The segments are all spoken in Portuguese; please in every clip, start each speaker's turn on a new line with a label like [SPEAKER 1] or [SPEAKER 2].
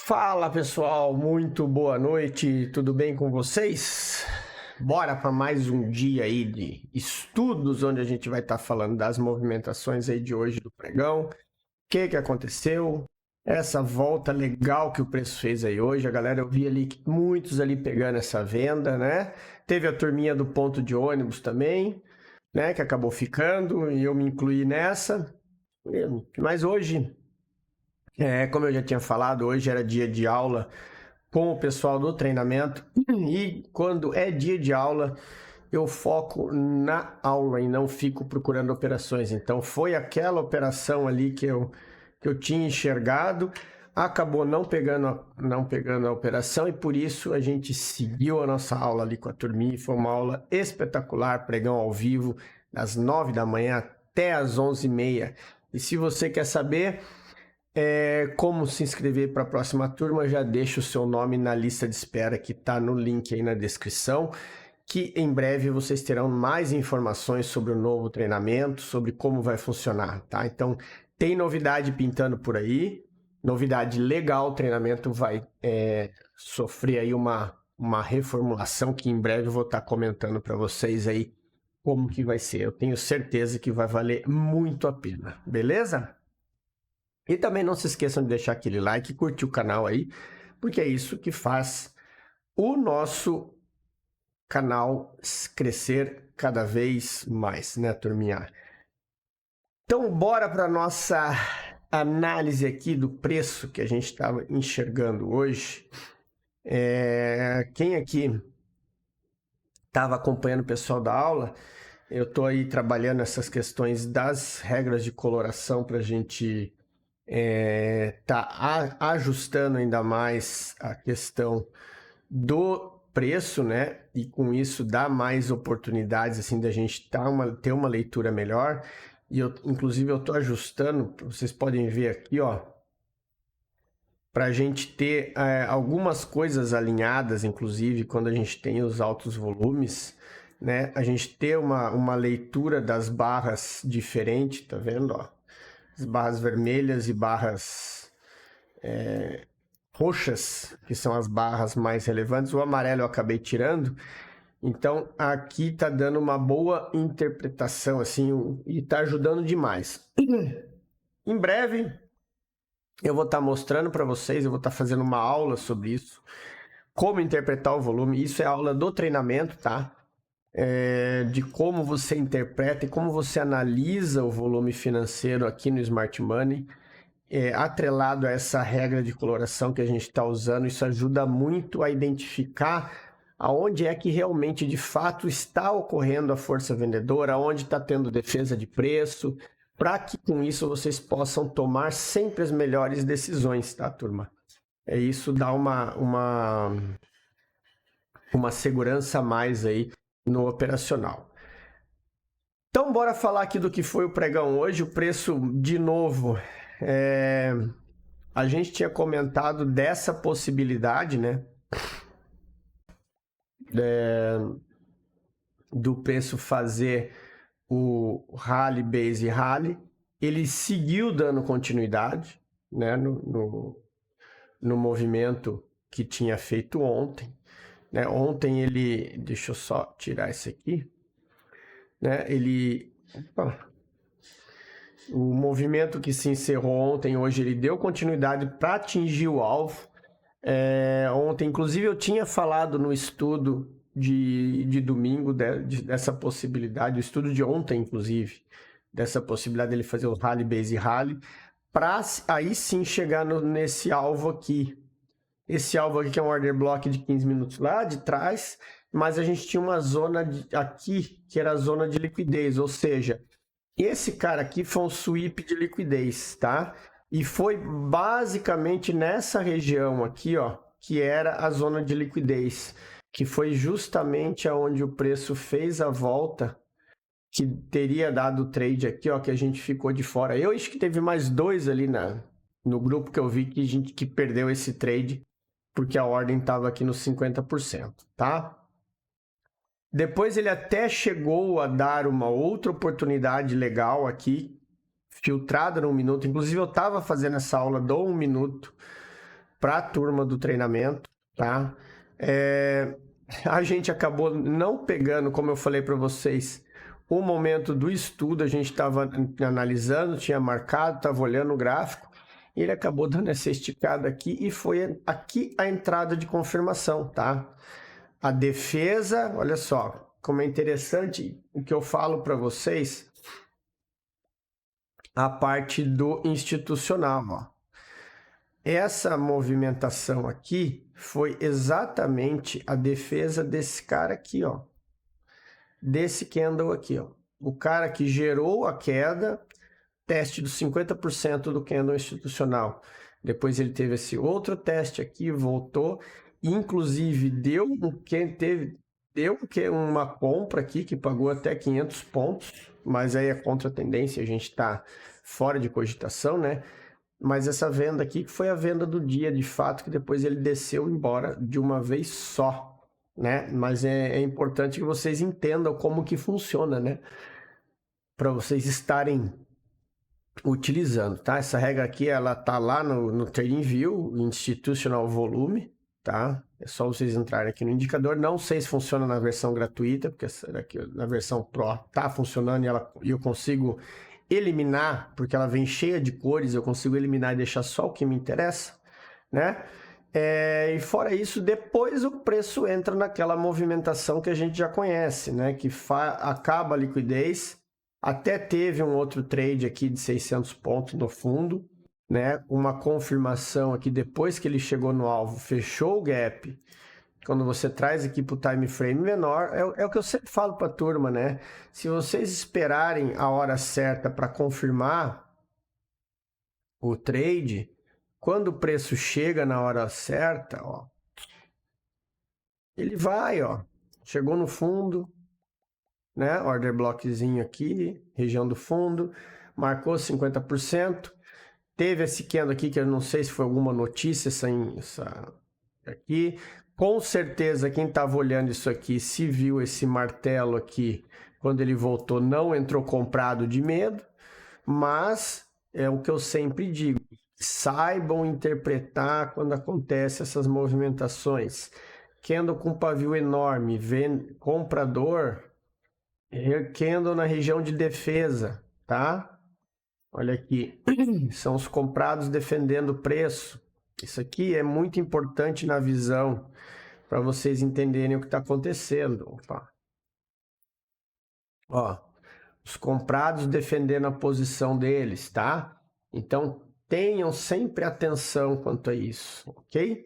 [SPEAKER 1] Fala pessoal, muito boa noite, tudo bem com vocês? Bora para mais um dia aí de estudos, onde a gente vai estar falando das movimentações aí de hoje do pregão. O que aconteceu? Essa volta legal que o preço fez aí hoje, a galera, eu vi ali que muitos ali pegando essa venda, né? Teve a turminha do ponto de ônibus também, né? Que acabou ficando e eu me incluí nessa. Mas hoje, como eu já tinha falado, hoje era dia de aula com o pessoal do treinamento e quando é dia de aula eu foco na aula e não fico procurando operações. Então foi aquela operação ali que eu tinha enxergado, acabou não pegando a operação e por isso a gente seguiu a nossa aula ali com a turminha. Foi uma aula espetacular, pregão ao vivo, das 9 da manhã até as 11h30. E se você quer saber como se inscrever para a próxima turma, já deixa o seu nome na lista de espera que está no link aí na descrição, que em breve vocês terão mais informações sobre o novo treinamento, sobre como vai funcionar, tá? Então, tem novidade pintando por aí, novidade legal, o treinamento vai sofrer aí uma reformulação que em breve eu vou estar comentando para vocês aí como que vai ser. Eu tenho certeza que vai valer muito a pena, beleza? E também não se esqueçam de deixar aquele like e curtir o canal aí, porque é isso que faz o nosso canal crescer cada vez mais, né, turminha? Então, bora para nossa análise aqui do preço que a gente estava enxergando hoje. Quem aqui estava acompanhando o pessoal da aula, eu estou aí trabalhando essas questões das regras de coloração para a gente tá ajustando ainda mais a questão do preço, né? E com isso dá mais oportunidades assim da gente ter uma leitura melhor. E inclusive eu estou ajustando, vocês podem ver aqui, ó, para a gente ter algumas coisas alinhadas, inclusive quando a gente tem os altos volumes, né? A gente ter uma leitura das barras diferente, tá vendo, ó? As barras vermelhas e barras roxas, que são as barras mais relevantes. O amarelo eu acabei tirando. Então, aqui tá dando uma boa interpretação, assim, e tá ajudando demais. Em breve, eu vou estar mostrando para vocês, eu vou estar fazendo uma aula sobre isso, como interpretar o volume. Isso é aula do treinamento, tá? De como você interpreta e como você analisa o volume financeiro aqui no Smart Money, atrelado a essa regra de coloração que a gente está usando. Isso ajuda muito a identificar aonde é que realmente, de fato, está ocorrendo a força vendedora, aonde está tendo defesa de preço, para que com isso vocês possam tomar sempre as melhores decisões, tá, turma? Isso dá uma segurança a mais aí no operacional. Então, bora falar aqui do que foi o pregão hoje. O preço, de novo, a gente tinha comentado dessa possibilidade, né? Do preço fazer o rally, base rally. Ele seguiu dando continuidade, né? No movimento que tinha feito ontem. Né? Ontem ele... Deixa eu só tirar esse aqui. Né? O movimento que se encerrou ontem, hoje ele deu continuidade para atingir o alvo. Ontem, inclusive, eu tinha falado no estudo de domingo dessa possibilidade, o estudo de ontem, inclusive, dessa possibilidade dele fazer o rally, base rally, para aí sim chegar nesse alvo aqui. Esse alvo aqui que é um order block de 15 minutos lá de trás, mas a gente tinha uma zona aqui, que era a zona de liquidez, ou seja, esse cara aqui foi um sweep de liquidez, tá? E foi basicamente nessa região aqui, ó, que era a zona de liquidez, que foi justamente aonde o preço fez a volta, que teria dado o trade aqui, ó, que a gente ficou de fora. Eu acho que teve mais dois ali no grupo que eu vi que perdeu esse trade, porque a ordem estava aqui nos 50%, tá? Depois ele até chegou a dar uma outra oportunidade legal aqui, filtrada no 1 minuto. Inclusive eu estava fazendo essa aula do 1 minuto para a turma do treinamento, tá? A gente acabou não pegando, como eu falei para vocês, o momento do estudo, a gente estava analisando, tinha marcado, estava olhando o gráfico, e ele acabou dando essa esticada aqui e foi aqui a entrada de confirmação, tá? A defesa, olha só, como é interessante o que eu falo para vocês, a parte do institucional, ó. Essa movimentação aqui foi exatamente a defesa desse cara aqui, ó. Desse candle aqui, ó. O cara que gerou a queda, teste dos 50% do candle institucional. Depois ele teve esse outro teste aqui, voltou, inclusive deu uma compra aqui que pagou até 500 pontos, mas aí é contra a tendência, a gente está fora de cogitação, né? Mas essa venda aqui que foi a venda do dia, de fato, que depois ele desceu embora de uma vez só, né? Mas é importante que vocês entendam como que funciona, né? Para vocês estarem utilizando, tá? Essa regra aqui, ela tá lá no TradingView, Institutional Volume, tá? É só vocês entrarem aqui no indicador. Não sei se funciona na versão gratuita, porque aqui, na versão Pro tá funcionando e eu consigo eliminar, porque ela vem cheia de cores, eu consigo eliminar e deixar só o que me interessa, né? E fora isso, depois o preço entra naquela movimentação que a gente já conhece, né? Que acaba a liquidez, até teve um outro trade aqui de 600 pontos no fundo, né? Uma confirmação aqui depois que ele chegou no alvo, fechou o gap. Quando você traz aqui para o time frame menor, é o que eu sempre falo para a turma, né? Se vocês esperarem a hora certa para confirmar o trade, quando o preço chega na hora certa, ó, ele vai, ó, chegou no fundo, né? Order blockzinho aqui, região do fundo, marcou 50%, teve esse candle aqui que eu não sei se foi alguma notícia essa aqui. Com certeza, quem estava olhando isso aqui, se viu esse martelo aqui, quando ele voltou, não entrou comprado de medo, mas é o que eu sempre digo, saibam interpretar quando acontecem essas movimentações. Candle com pavio enorme, comprador, candle na região de defesa, tá? Olha aqui, são os comprados defendendo o preço. Isso aqui é muito importante na visão, para vocês entenderem o que está acontecendo. Opa. Ó, os comprados defendendo a posição deles, tá? Então, tenham sempre atenção quanto a isso, ok?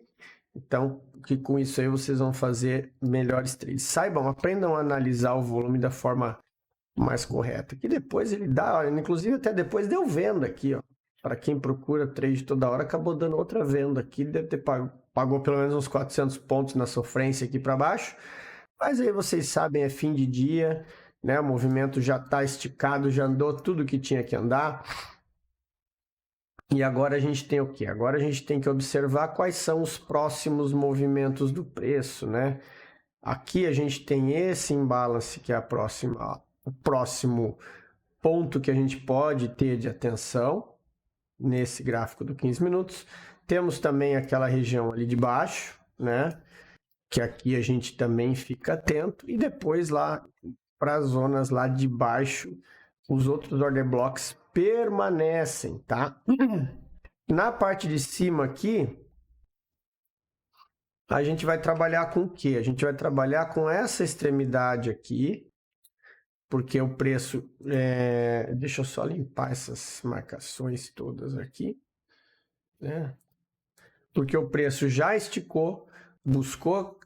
[SPEAKER 1] Então, que com isso aí vocês vão fazer melhores trades. Saibam, aprendam a analisar o volume da forma mais correta. Que depois ele dá, olha, inclusive até depois deu venda aqui, ó. Para quem procura trade toda hora, acabou dando outra venda aqui, deve ter pagou pelo menos uns 400 pontos na sofrência aqui para baixo, mas aí vocês sabem, é fim de dia, né? O movimento já está esticado, já andou tudo que tinha que andar, e agora a gente tem o quê? Agora a gente tem que observar quais são os próximos movimentos do preço, né? Aqui a gente tem esse imbalance que é o próximo ponto que a gente pode ter de atenção, nesse gráfico do 15 minutos. Temos também aquela região ali de baixo, né? Que aqui a gente também fica atento. E depois lá para as zonas lá de baixo, os outros order blocks permanecem, tá? Na parte de cima aqui, a gente vai trabalhar com o quê? A gente vai trabalhar com essa extremidade aqui, porque o preço, deixa eu só limpar essas marcações todas aqui, né? Porque o preço já esticou, buscou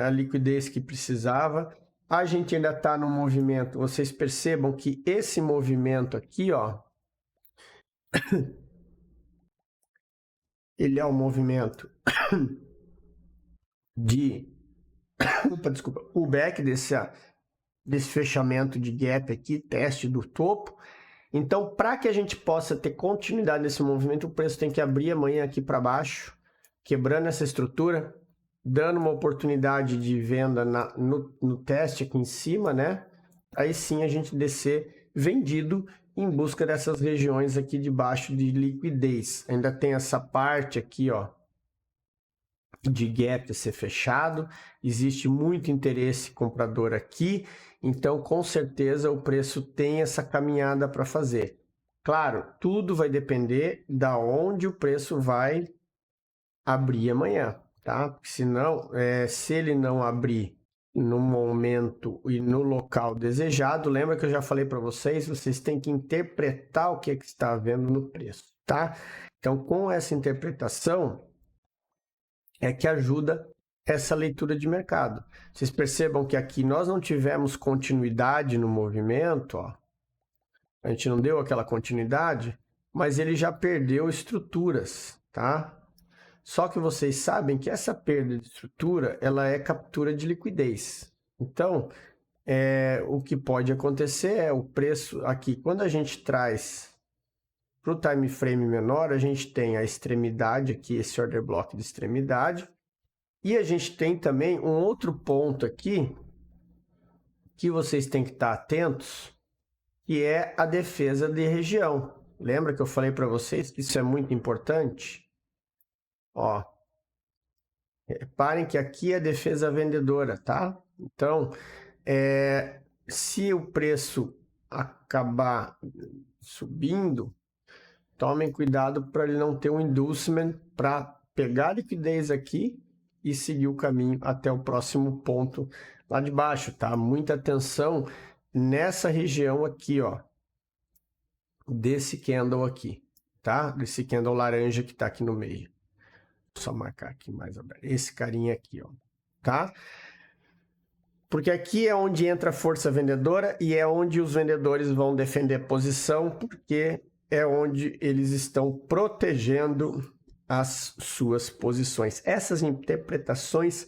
[SPEAKER 1] a liquidez que precisava, a gente ainda está no movimento, vocês percebam que esse movimento aqui, ó, ele é um movimento de, desculpa, pullback desse fechamento de gap aqui, teste do topo. Então, para que a gente possa ter continuidade nesse movimento, o preço tem que abrir amanhã aqui para baixo, quebrando essa estrutura, dando uma oportunidade de venda no teste aqui em cima, né? Aí sim a gente descer vendido em busca dessas regiões aqui de baixo de liquidez. Ainda tem essa parte aqui, ó, de gap a ser fechado, existe muito interesse comprador aqui, então com certeza o preço tem essa caminhada para fazer. Claro, tudo vai depender da onde o preço vai abrir amanhã, tá? Porque senão, se ele não abrir no momento e no local desejado, lembra que eu já falei para vocês têm que interpretar o que está havendo no preço, tá? Então, com essa interpretação, é que ajuda essa leitura de mercado. Vocês percebam que aqui nós não tivemos continuidade no movimento, ó. A gente não deu aquela continuidade, mas ele já perdeu estruturas, tá? Só que vocês sabem que essa perda de estrutura, ela é captura de liquidez. Então, o que pode acontecer é o preço aqui, quando a gente traz para o time frame menor, a gente tem a extremidade aqui, esse order block de extremidade, e a gente tem também um outro ponto aqui que vocês têm que estar atentos, que é a defesa de região. Lembra que eu falei para vocês que isso é muito importante? Ó, reparem que aqui é a defesa vendedora, tá? Então, se o preço acabar subindo, tomem cuidado para ele não ter um inducement para pegar a liquidez aqui e seguir o caminho até o próximo ponto lá de baixo, tá? Muita atenção nessa região aqui, ó, desse candle aqui, tá? Desse candle laranja que tá aqui no meio. Vou só marcar aqui mais aberto. Esse carinha aqui, ó, tá? Porque aqui é onde entra a força vendedora e é onde os vendedores vão defender posição, porque é onde eles estão protegendo as suas posições. Essas interpretações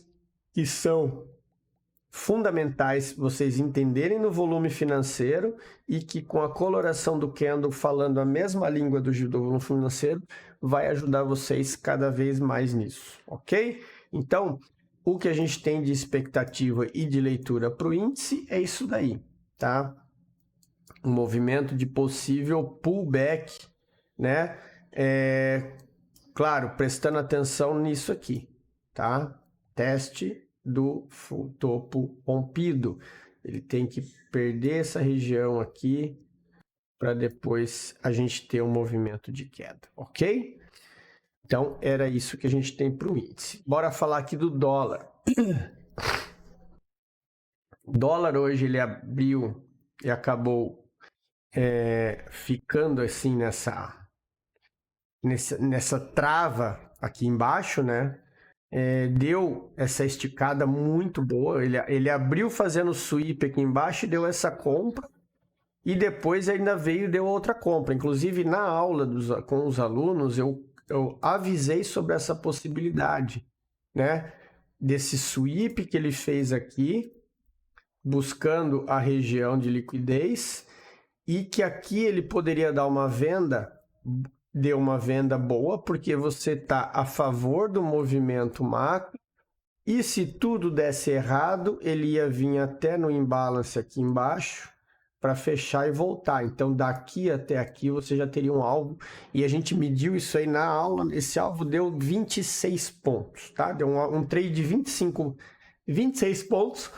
[SPEAKER 1] que são fundamentais vocês entenderem no volume financeiro e que com a coloração do candle falando a mesma língua do volume financeiro vai ajudar vocês cada vez mais nisso, ok? Então, o que a gente tem de expectativa e de leitura para o índice é isso daí, tá? Um movimento de possível pullback, né? Claro, prestando atenção nisso aqui, tá? Teste do topo rompido. Ele tem que perder essa região aqui para depois a gente ter um movimento de queda, ok? Então, era isso que a gente tem para o índice. Bora falar aqui do dólar. O dólar hoje ele abriu e acabou ficando assim nessa trava aqui embaixo, né? Deu essa esticada muito boa. Ele abriu fazendo sweep aqui embaixo e deu essa compra. E depois ainda veio e deu outra compra. Inclusive, na aula com os alunos, eu avisei sobre essa possibilidade, né? Desse sweep que ele fez aqui, buscando a região de liquidez, e que aqui ele poderia dar uma venda, deu uma venda boa, porque você está a favor do movimento macro, e se tudo desse errado, ele ia vir até no imbalance aqui embaixo, para fechar e voltar. Então, daqui até aqui, você já teria um alvo. E a gente mediu isso aí na aula. Esse alvo deu 26 pontos, tá? Deu um trade de 26 pontos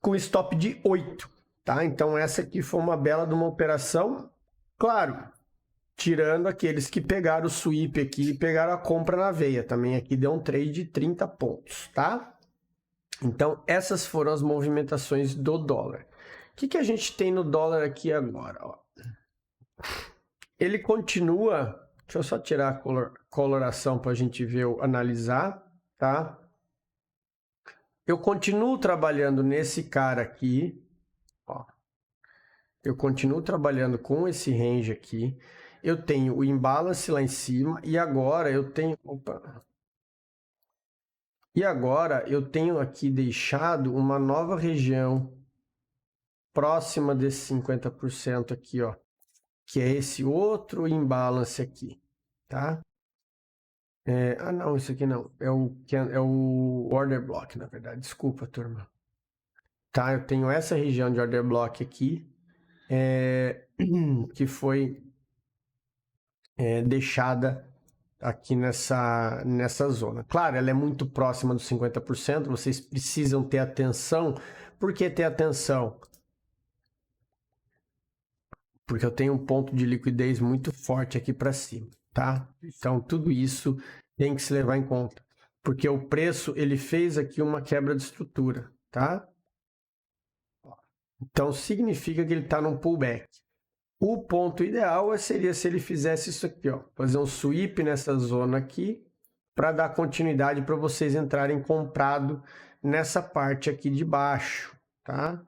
[SPEAKER 1] com stop de 8, tá? Então, essa aqui foi uma bela de uma operação. Claro, tirando aqueles que pegaram o sweep aqui e pegaram a compra na veia. Também aqui deu um trade de 30 pontos, tá? Então, essas foram as movimentações do dólar. O que a gente tem no dólar aqui agora? Ó? Ele continua... Deixa eu só tirar a coloração para a gente ver, analisar, tá? Eu continuo trabalhando nesse cara aqui. Ó. Eu continuo trabalhando com esse range aqui. Eu tenho o imbalance lá em cima e agora eu tenho... Opa! E agora eu tenho aqui deixado uma nova região próxima desse 50% aqui, ó, que é esse outro imbalance aqui, tá? Não, isso aqui não, é o order block, na verdade, desculpa, turma. Tá, eu tenho essa região de order block aqui, que foi deixada aqui nessa zona. Claro, ela é muito próxima dos 50%, vocês precisam ter atenção. Por que ter atenção? Porque eu tenho um ponto de liquidez muito forte aqui para cima, tá? Então, tudo isso tem que se levar em conta. Porque o preço, ele fez aqui uma quebra de estrutura, tá? Então, significa que ele está num pullback. O ponto ideal seria se ele fizesse isso aqui, ó, fazer um sweep nessa zona aqui, para dar continuidade para vocês entrarem comprado nessa parte aqui de baixo, tá?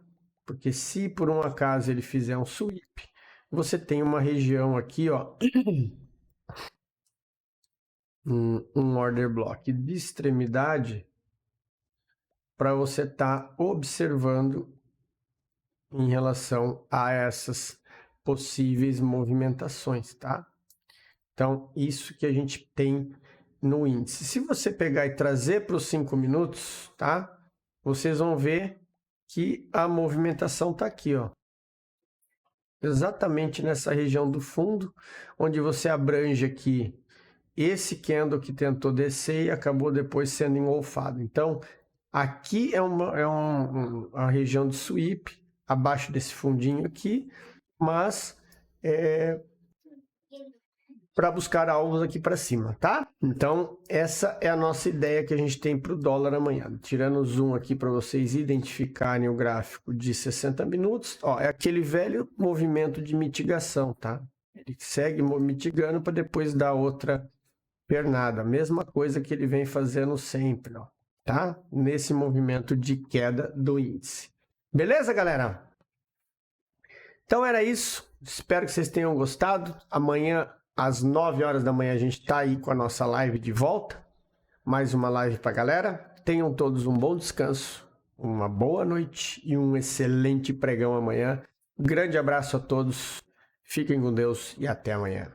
[SPEAKER 1] Porque se por um acaso ele fizer um sweep, você tem uma região aqui, ó, um order block de extremidade para você estar observando em relação a essas possíveis movimentações, tá? Então, isso que a gente tem no índice. Se você pegar e trazer para os 5 minutos, tá? Vocês vão ver que a movimentação está aqui, ó. Exatamente nessa região do fundo, onde você abrange aqui esse candle que tentou descer e acabou depois sendo engolfado. Então, aqui é uma região de sweep, abaixo desse fundinho aqui, mas para buscar alvos aqui para cima, tá? Então, essa é a nossa ideia que a gente tem para o dólar amanhã. Tirando o zoom aqui para vocês identificarem o gráfico de 60 minutos, ó, é aquele velho movimento de mitigação, tá? Ele segue mitigando para depois dar outra pernada. Mesma coisa que ele vem fazendo sempre, ó, tá? Nesse movimento de queda do índice. Beleza, galera? Então era isso. Espero que vocês tenham gostado. Amanhã, às 9 horas da manhã, a gente está aí com a nossa live de volta. Mais uma live para a galera. Tenham todos um bom descanso, uma boa noite e um excelente pregão amanhã. Um grande abraço a todos. Fiquem com Deus e até amanhã.